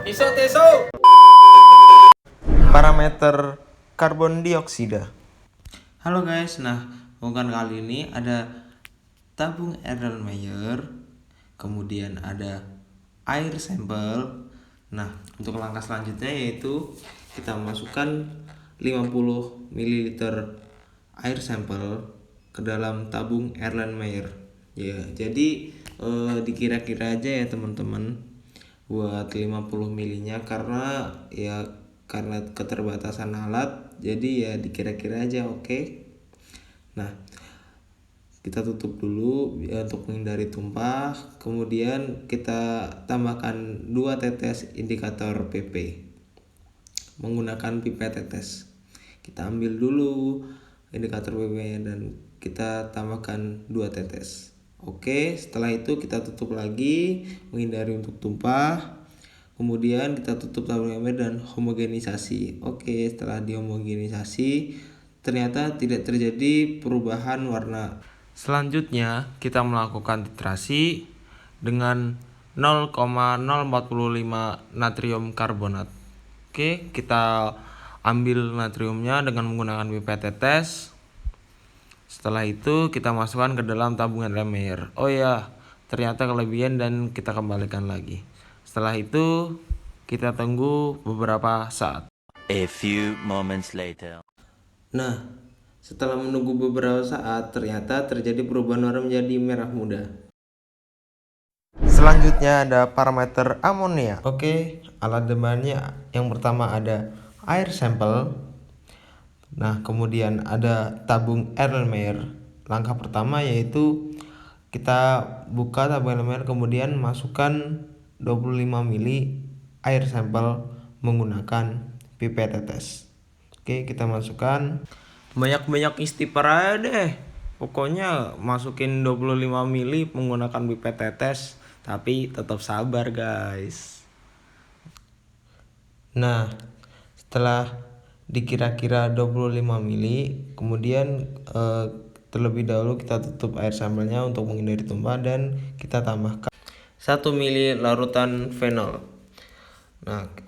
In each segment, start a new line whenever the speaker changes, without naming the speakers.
Iso teso.
Parameter karbon dioksida.
Halo guys, bukan kali ini ada tabung Erlenmeyer, kemudian ada air sampel. Untuk langkah selanjutnya yaitu kita masukkan 50 ml air sampel ke dalam tabung Erlenmeyer. Ya, jadi dikira-kira aja ya teman-teman buat 50 ml-nya karena keterbatasan alat, jadi ya dikira-kira aja, oke. Kita tutup dulu ya, untuk menghindari tumpah. Kemudian kita tambahkan 2 tetes indikator PP menggunakan pipet tetes. Kita ambil dulu indikator PP dan kita tambahkan 2 tetes. Oke, setelah itu kita tutup lagi menghindari untuk tumpah. Kemudian kita tutup tabung ember dan homogenisasi. Oke, setelah dihomogenisasi ternyata tidak terjadi perubahan warna. Selanjutnya kita melakukan titrasi dengan 0,045 natrium karbonat. Oke, kita ambil natriumnya dengan menggunakan pipet tetes. Setelah itu kita masukkan ke dalam tabung Erlenmeyer. Oh ya, ternyata kelebihan dan kita kembalikan lagi. Setelah itu kita tunggu beberapa saat.
A few moments later.
Setelah menunggu beberapa saat, ternyata terjadi perubahan warna menjadi merah muda.
Selanjutnya ada parameter amonia. Oke, alat demannya yang pertama ada air sampel. Kemudian ada tabung Erlenmeyer. Langkah pertama yaitu kita buka tabung Erlenmeyer, kemudian masukkan 25 ml air sampel menggunakan pipet tetes. Oke, kita masukkan. Banyak-banyak istighfar aja deh. Pokoknya masukin 25 ml menggunakan pipet tetes, tapi tetap sabar guys. Setelah dikira-kira 25 ml, kemudian terlebih dahulu kita tutup air sampelnya untuk menghindari tumpah dan kita tambahkan 1 ml larutan fenol.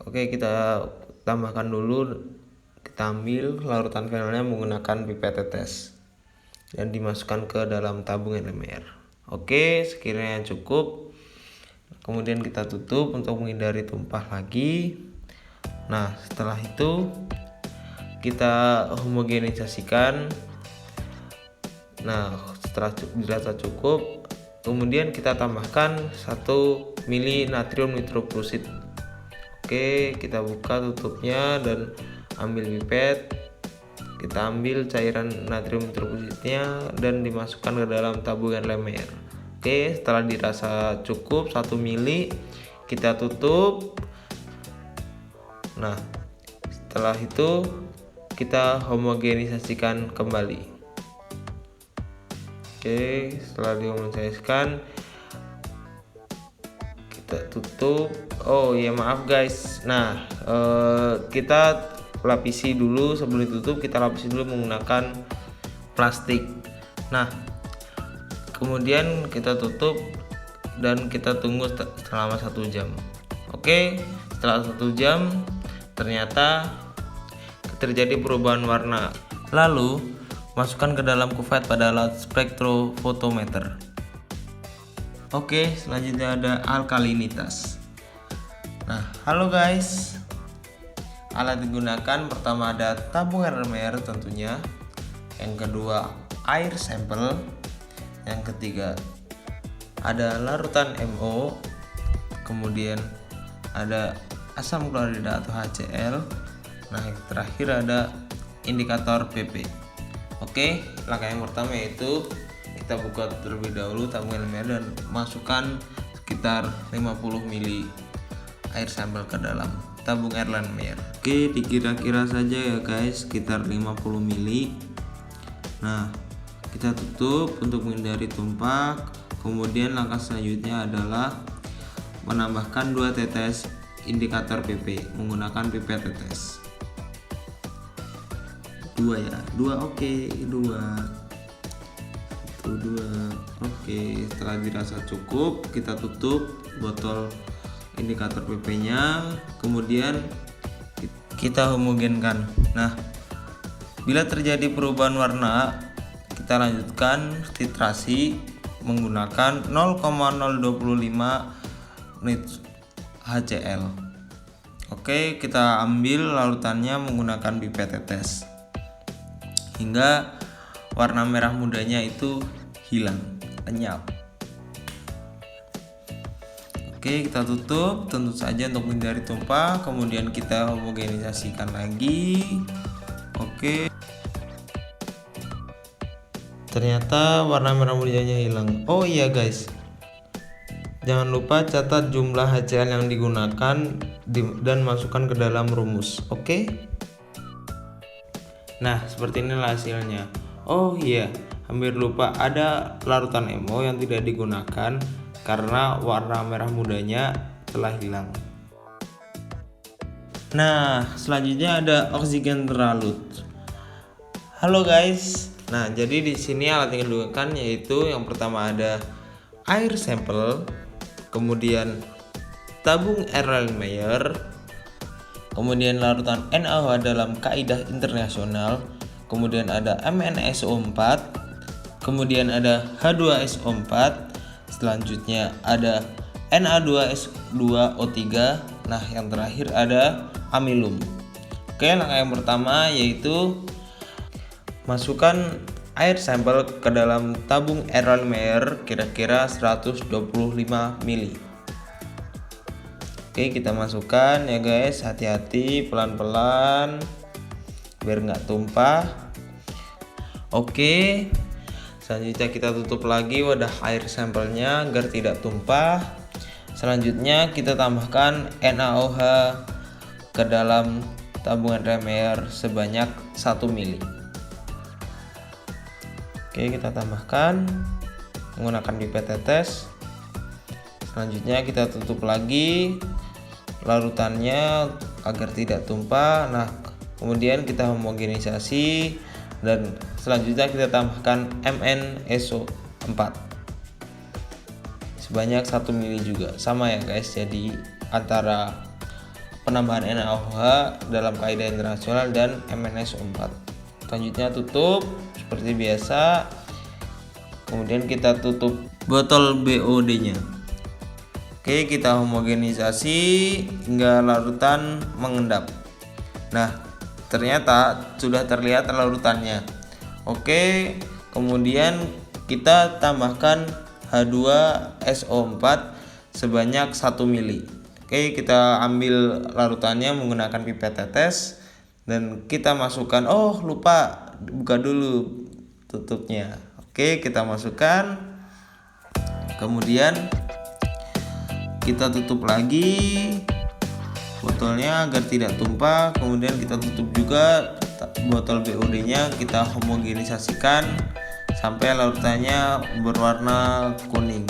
Oke, kita tambahkan dulu. Kita ambil larutan fenolnya menggunakan pipet tetes dan dimasukkan ke dalam tabung Erlenmeyer. Oke, sekiranya cukup. Kemudian kita tutup untuk menghindari tumpah lagi. Setelah itu kita homogenisasikan. Setelah dirasa cukup, kemudian kita tambahkan 1 ml natrium nitrofluorid. Oke, kita buka tutupnya dan ambil pipet. Kita ambil cairan natrium nitrofluoridnya dan dimasukkan ke dalam tabung Erlenmeyer. Oke, setelah dirasa cukup 1 ml, kita tutup. Setelah itu kita homogenisasikan kembali. Oke, setelah dihomogenisasikan kita tutup. Oh ya, maaf guys. Kita lapisi dulu. Sebelum ditutup kita lapisi dulu menggunakan plastik. Kemudian kita tutup dan kita tunggu selama 1 jam. Oke, setelah 1 jam ternyata terjadi perubahan warna. Lalu masukkan ke dalam kuvet pada alat spektrofotometer. Oke, selanjutnya ada alkalinitas. Halo guys. Alat digunakan pertama ada tabung Erlenmeyer tentunya. Yang kedua air sampel. Yang ketiga ada larutan MO. Kemudian ada asam klorida atau HCl. Yang terakhir ada indikator PP. Oke, langkah yang pertama yaitu kita buka terlebih dahulu tabung Erlenmeyer dan masukkan sekitar 50 ml air sampel ke dalam tabung Erlenmeyer. Oke, dikira-kira saja ya guys, sekitar 50 ml. Kita tutup untuk menghindari tumpah. Kemudian langkah selanjutnya adalah menambahkan 2 tetes indikator PP menggunakan pipet tetes. 2 ya, 2. Oke, 2. Oke, setelah dirasa cukup kita tutup botol
indikator PP-nya, kemudian
kita homogenkan. Nah, bila terjadi perubahan warna, kita lanjutkan titrasi menggunakan 0,025 unit HCl. Oke, kita ambil larutannya menggunakan pipet tetes hingga warna merah mudanya itu hilang, lenyap. Oke, kita tutup tentu saja untuk menghindari tumpah, kemudian kita homogenisasikan lagi. Oke, ternyata warna merah mudanya hilang. Oh iya guys, jangan lupa catat jumlah HCl yang digunakan dan masukkan ke dalam rumus. Oke. Nah, seperti inilah hasilnya. Oh iya, hampir lupa, ada larutan emo yang tidak digunakan karena warna merah mudanya telah hilang. Nah, selanjutnya ada oksigen terlarut. Halo guys. Nah, jadi di sini alat yang digunakan yaitu yang pertama ada air sampel, kemudian tabung Erlenmeyer, kemudian larutan NaOH dalam kaidah internasional, kemudian ada MnSO4, kemudian ada H2SO4, selanjutnya ada Na2S2O3, nah yang terakhir ada amilum. Oke, langkah yang pertama yaitu masukkan air sampel ke dalam tabung Erlenmeyer kira-kira 125 ml. Oke, kita masukkan ya guys, hati-hati, pelan-pelan biar nggak tumpah. Oke, selanjutnya kita tutup lagi wadah air sampelnya agar tidak tumpah. Selanjutnya kita tambahkan NaOH ke dalam tabung Erlenmeyer sebanyak 1 ml. Oke, kita tambahkan menggunakan pipet tetes. Selanjutnya kita tutup lagi larutannya agar tidak tumpah. Nah, kemudian kita homogenisasi dan selanjutnya kita tambahkan MnSO4 sebanyak 1 ml juga. Sama ya guys, jadi antara penambahan NaOH dalam kaidah internasional dan MnSO4. Selanjutnya tutup seperti biasa, kemudian kita tutup botol BOD-nya. Oke, kita homogenisasi hingga larutan mengendap. Nah, ternyata sudah terlihat larutannya. Oke, kemudian kita tambahkan H2SO4 sebanyak 1 ml. Oke, kita ambil larutannya menggunakan pipet tetes dan kita masukkan. Oh, lupa buka dulu tutupnya. Oke, kita masukkan, kemudian kita tutup lagi botolnya agar tidak tumpah. Kemudian kita tutup juga botol BOD-nya, kita homogenisasikan sampai larutannya berwarna kuning.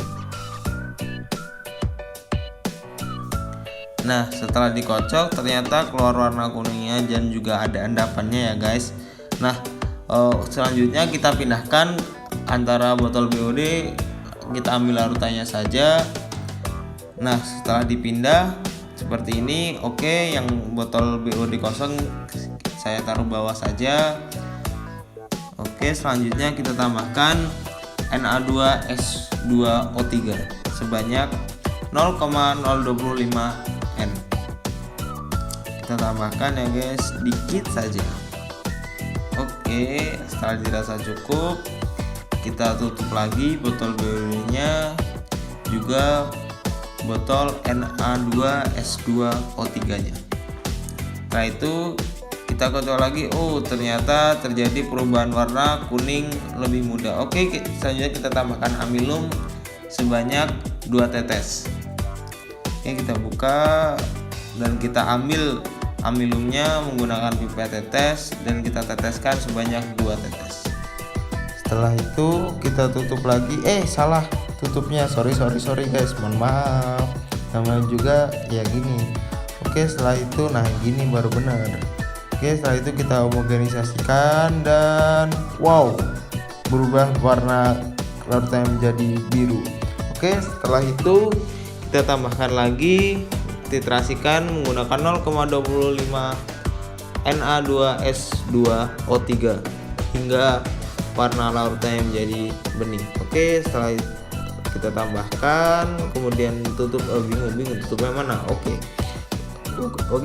Nah, setelah dikocok ternyata keluar warna kuningnya dan juga ada endapannya ya guys. Nah, selanjutnya kita pindahkan antara botol BOD, kita ambil larutannya saja. Nah, setelah dipindah seperti ini. Oke, yang botol BOD kosong saya taruh bawah saja. Oke, selanjutnya kita tambahkan Na2S2O3 sebanyak 0,025 N. Kita tambahkan ya guys, dikit saja. Oke, setelah dirasa cukup, kita tutup lagi botol BOD-nya, juga botol Na2S2O3-nya. Setelah itu kita kocok lagi. Oh, ternyata terjadi perubahan warna kuning lebih muda. Oke, selanjutnya kita tambahkan amilum sebanyak 2 tetes. Oke, kita buka dan kita ambil amilumnya menggunakan pipet tetes dan kita teteskan sebanyak 2 tetes. Setelah itu kita tutup lagi. Salah tutupnya, sorry guys, mohon maaf. Namanya juga ya gini. Oke, setelah itu nah gini baru benar. Oke, setelah itu kita homogenisasikan dan wow, berubah warna larutannya menjadi biru. Oke, setelah itu kita tambahkan lagi titrasikan menggunakan 0,25 Na2S2O3 hingga warna larutnya menjadi bening. Oke, setelah kita tambahkan, kemudian tutup. Bingung tutupnya mana? Oke,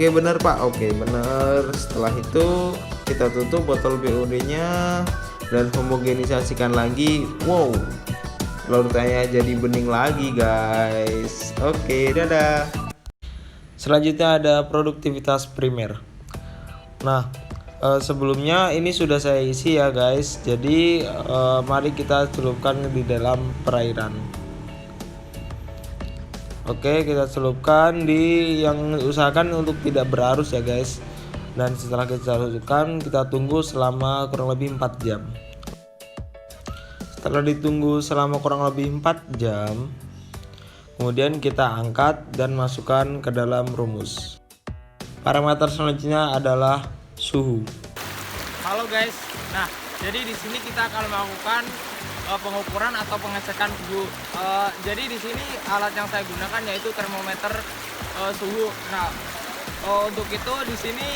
benar Pak. Oke, benar. Setelah itu kita tutup botol BOD nya dan homogenisasikan lagi. Wow, larutnya jadi bening lagi guys. Oke, dadah. Selanjutnya ada produktivitas primer. Nah, sebelumnya ini sudah saya isi ya guys. Jadi mari kita celupkan di dalam perairan. Oke, kita celupkan yang usahakan untuk tidak berarus ya guys. Dan setelah kita celupkan, kita tunggu selama kurang lebih 4 jam. Setelah ditunggu selama kurang lebih 4 jam, kemudian kita angkat dan masukkan ke dalam rumus. Parameter selanjutnya adalah suhu.
Halo guys, nah jadi di sini kita akan melakukan pengukuran atau pengecekan suhu. Jadi di sini alat yang saya gunakan yaitu termometer suhu. Nah untuk itu di sini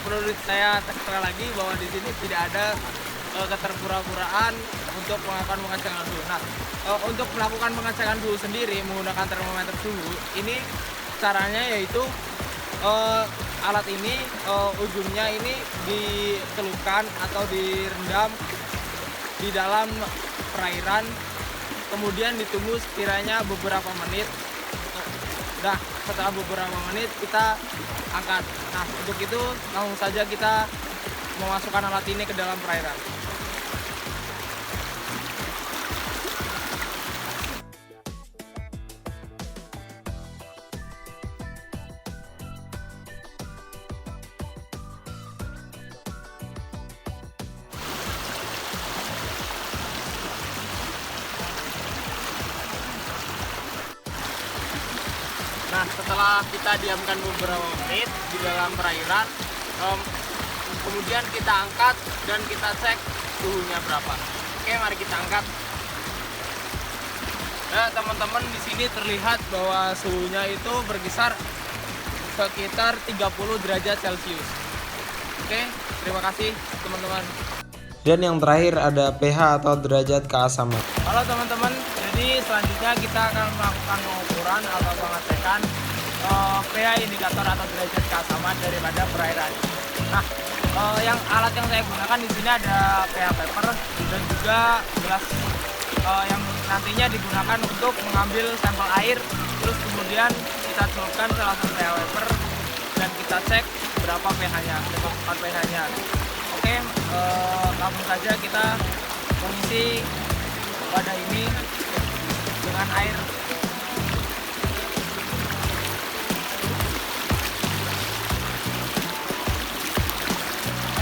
perlu saya tekankan lagi bahwa di sini tidak ada keterpura-puraan untuk melakukan pengecekan suhu. Nah untuk melakukan pengecekan suhu sendiri menggunakan termometer suhu ini caranya yaitu alat ini ujungnya ini dicelupkan atau direndam di dalam perairan, kemudian ditunggu sekiranya beberapa menit. Nah setelah beberapa menit kita angkat. Nah untuk itu langsung saja kita memasukkan alat ini ke dalam perairan. Nah setelah kita diamkan beberapa menit di dalam perairan, kemudian kita angkat dan kita cek suhunya berapa. Oke, mari kita angkat. Nah teman-teman, di sini terlihat bahwa suhunya itu berkisar sekitar 30 derajat Celcius. Oke, terima kasih teman-teman.
Dan yang terakhir ada pH atau derajat keasaman.
Halo teman-teman, jadi selanjutnya kita akan melakukan pengukuran atau pengecekan pH indikator atau derajat keasaman daripada perairan. Nah, yang alat yang saya gunakan di sini ada pH paper dan juga gelas yang nantinya digunakan untuk mengambil sampel air, terus kemudian kita celupkan ke dalam pH paper dan kita cek berapa pH-nya, berapa pH-nya. Oke, langsung saja kita mengisi wadah ini dengan air.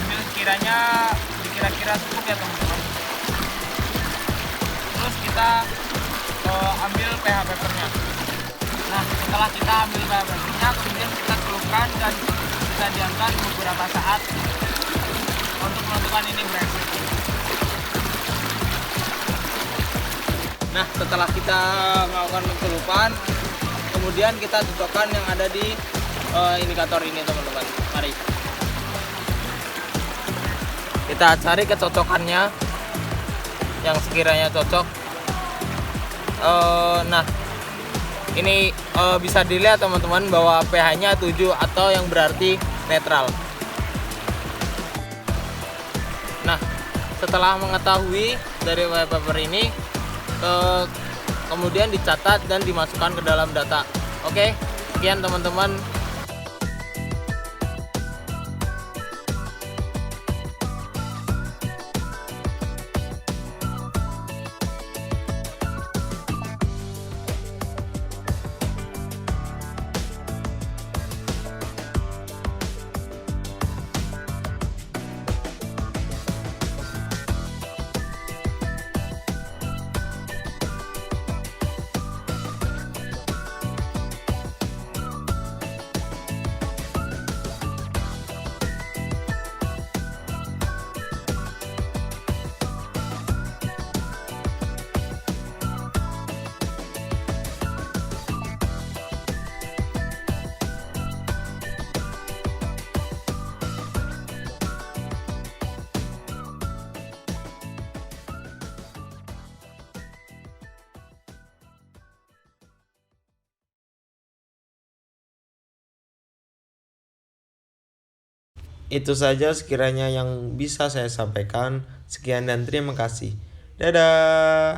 Ambil kira-kira cukup ya teman-teman. Terus kita ambil pH papernya. Nah setelah kita ambil pH papernya, kemudian kita celupkan dan kita diamkan beberapa saat untuk menentukan ini bereaksi. Nah setelah kita melakukan pencelupan, kemudian kita cocokkan yang ada di indikator ini teman-teman. Mari kita cari kecocokannya yang sekiranya cocok. Nah ini bisa dilihat teman-teman bahwa pH-nya 7 atau yang berarti netral. Nah setelah mengetahui dari white paper ini, kemudian dicatat dan dimasukkan ke dalam data. Oke, sekian teman-teman.
Itu saja sekiranya yang bisa saya sampaikan. Sekian dan terima kasih. Dadah.